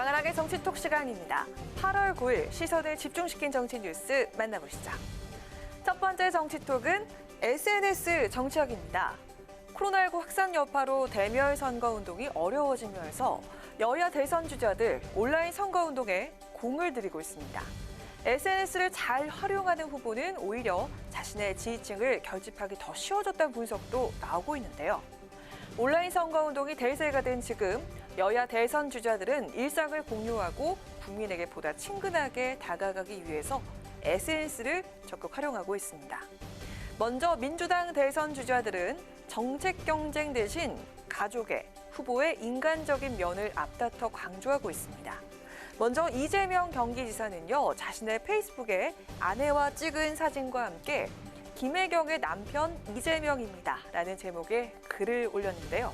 강한하게 정치톡 시간입니다. 8월 9일 시선을 집중시킨 정치 뉴스 만나보시죠. 첫 번째 정치톡은 SNS 정치학입니다. 코로나19 확산 여파로 대멸 선거운동이 어려워지면서 여야 대선 주자들 온라인 선거운동에 공을 들이고 있습니다. SNS를 잘 활용하는 후보는 오히려 자신의 지지층을 결집하기 더 쉬워졌다는 분석도 나오고 있는데요. 온라인 선거운동이 대세가 된 지금 여야 대선 주자들은 일상을 공유하고 국민에게 보다 친근하게 다가가기 위해서 SNS를 적극 활용하고 있습니다. 먼저 민주당 대선 주자들은 정책 경쟁 대신 가족의, 후보의 인간적인 면을 앞다퉈 강조하고 있습니다. 먼저 이재명 경기지사는요, 자신의 페이스북에 아내와 찍은 사진과 함께 김혜경의 남편 이재명입니다 라는 제목의 글을 올렸는데요.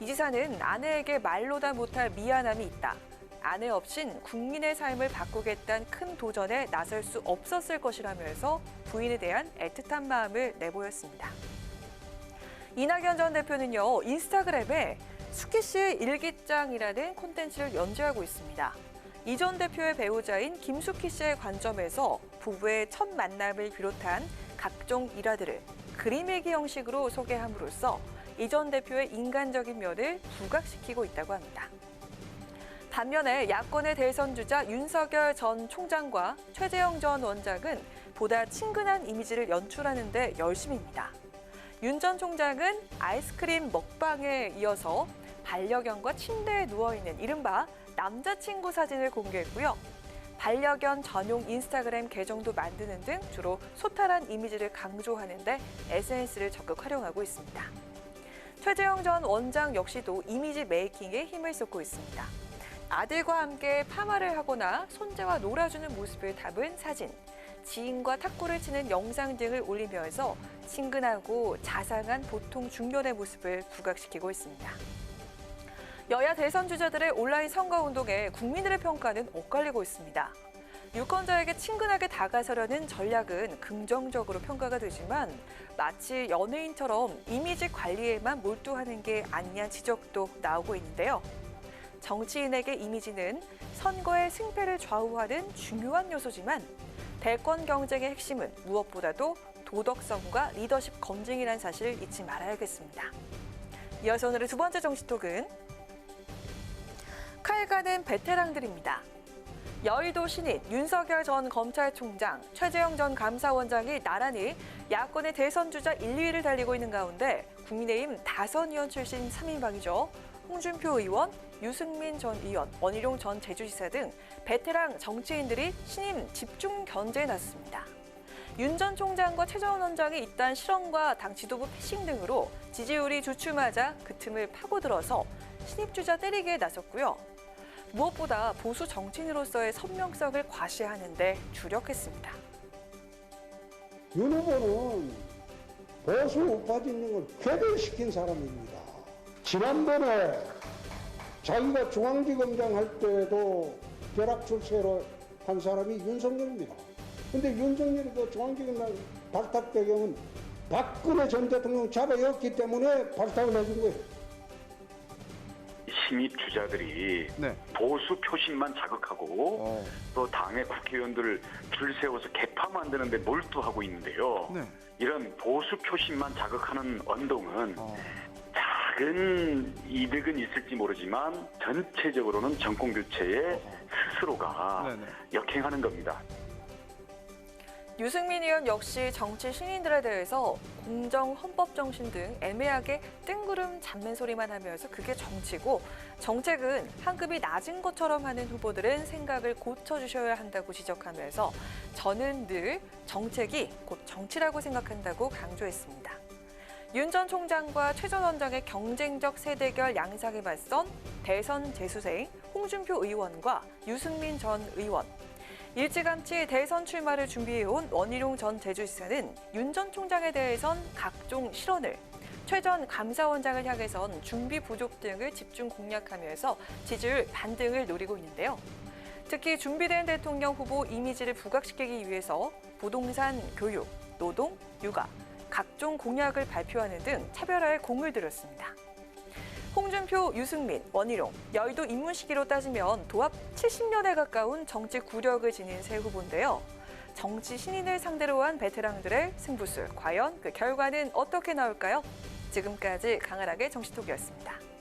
이 지사는 아내에게 말로 다 못할 미안함이 있다. 아내 없인 국민의 삶을 바꾸겠다는 큰 도전에 나설 수 없었을 것이라면서 부인에 대한 애틋한 마음을 내보였습니다. 이낙연 전 대표는요, 인스타그램에 숙희 씨의 일기장이라는 콘텐츠를 연재하고 있습니다. 이 전 대표의 배우자인 김숙희 씨의 관점에서 부부의 첫 만남을 비롯한 각종 일화들을 그림일기 형식으로 소개함으로써 이 전 대표의 인간적인 면을 부각시키고 있다고 합니다. 반면에 야권의 대선 주자 윤석열 전 총장과 최재형 전 원장은 보다 친근한 이미지를 연출하는 데 열심입니다. 윤 전 총장은 아이스크림 먹방에 이어서 반려견과 침대에 누워있는 이른바 남자친구 사진을 공개했고요. 반려견 전용 인스타그램 계정도 만드는 등 주로 소탈한 이미지를 강조하는 데 SNS를 적극 활용하고 있습니다. 최재형 전 원장 역시도 이미지 메이킹에 힘을 쏟고 있습니다. 아들과 함께 파마를 하거나 손자와 놀아주는 모습을 담은 사진, 지인과 탁구를 치는 영상 등을 올리면서 친근하고 자상한 보통 중년의 모습을 부각시키고 있습니다. 여야 대선 주자들의 온라인 선거운동에 국민들의 평가는 엇갈리고 있습니다. 유권자에게 친근하게 다가서려는 전략은 긍정적으로 평가가 되지만 마치 연예인처럼 이미지 관리에만 몰두하는 게 아니냐는 지적도 나오고 있는데요. 정치인에게 이미지는 선거의 승패를 좌우하는 중요한 요소지만 대권 경쟁의 핵심은 무엇보다도 도덕성과 리더십 검증이라는 사실을 잊지 말아야겠습니다. 이어서 오늘의 두 번째 정치톡은 칼 가는 베테랑들입니다. 여의도 신인 윤석열 전 검찰총장, 최재형 전 감사원장이 나란히 야권의 대선 주자 1, 2위를 달리고 있는 가운데 국민의힘 다선 의원 출신 3인방이죠. 홍준표 의원, 유승민 전 의원, 원희룡 전 제주지사 등 베테랑 정치인들이 신임 집중 견제에 나섰습니다. 윤 전 총장과 최 전 원장이 잇단 실언과 당 지도부 패싱 등으로 지지율이 주춤하자 그 틈을 파고들어서 신입 주자 때리기에 나섰고요. 무엇보다 보수 정치인으로서의 선명성을 과시하는 데 주력했습니다. 윤 후보는 보수 우파 진영을 궤변시킨 사람입니다. 지난번에 자기가 중앙지검장 할 때도 벼락 출세로 한 사람이 윤석열입니다. 근데 윤석열이 그 중앙지검장 발탁 배경은 박근혜 전 대통령 잡아였기 때문에 발탁을 해준 거예요. 신입 주자들이 네. 보수 표심만 자극하고 또 당의 국회의원들을 줄 세워서 개파 만드는 데 몰두하고 있는데요. 네. 이런 보수 표심만 자극하는 언동은 작은 이득은 있을지 모르지만 전체적으로는 정권 교체에 스스로가 역행하는 겁니다. 유승민 의원 역시 정치 신인들에 대해서 공정, 헌법 정신 등 애매하게 뜬구름 잡는 소리만 하면서 그게 정치고 정책은 한 급이 낮은 것처럼 하는 후보들은 생각을 고쳐주셔야 한다고 지적하면서 저는 늘 정책이 곧 정치라고 생각한다고 강조했습니다. 윤 전 총장과 최 전 원장의 경쟁적 세대결 양상에 맞선 대선 재수생 홍준표 의원과 유승민 전 의원, 일찌감치 대선 출마를 준비해온 원희룡 전 제주지사는 윤 전 총장에 대해선 각종 실언을, 최 전 감사원장을 향해선 준비 부족 등을 집중 공략하면서 지지율 반등을 노리고 있는데요. 특히 준비된 대통령 후보 이미지를 부각시키기 위해서 부동산, 교육, 노동, 육아, 각종 공약을 발표하는 등 차별화에 공을 들였습니다. 홍준표, 유승민, 원희룡, 여의도 입문 시기로 따지면 도합 70년에 가까운 정치 구력을 지닌 세 후보인데요. 정치 신인을 상대로 한 베테랑들의 승부수, 과연 그 결과는 어떻게 나올까요? 지금까지 강하락의 정치톡이었습니다.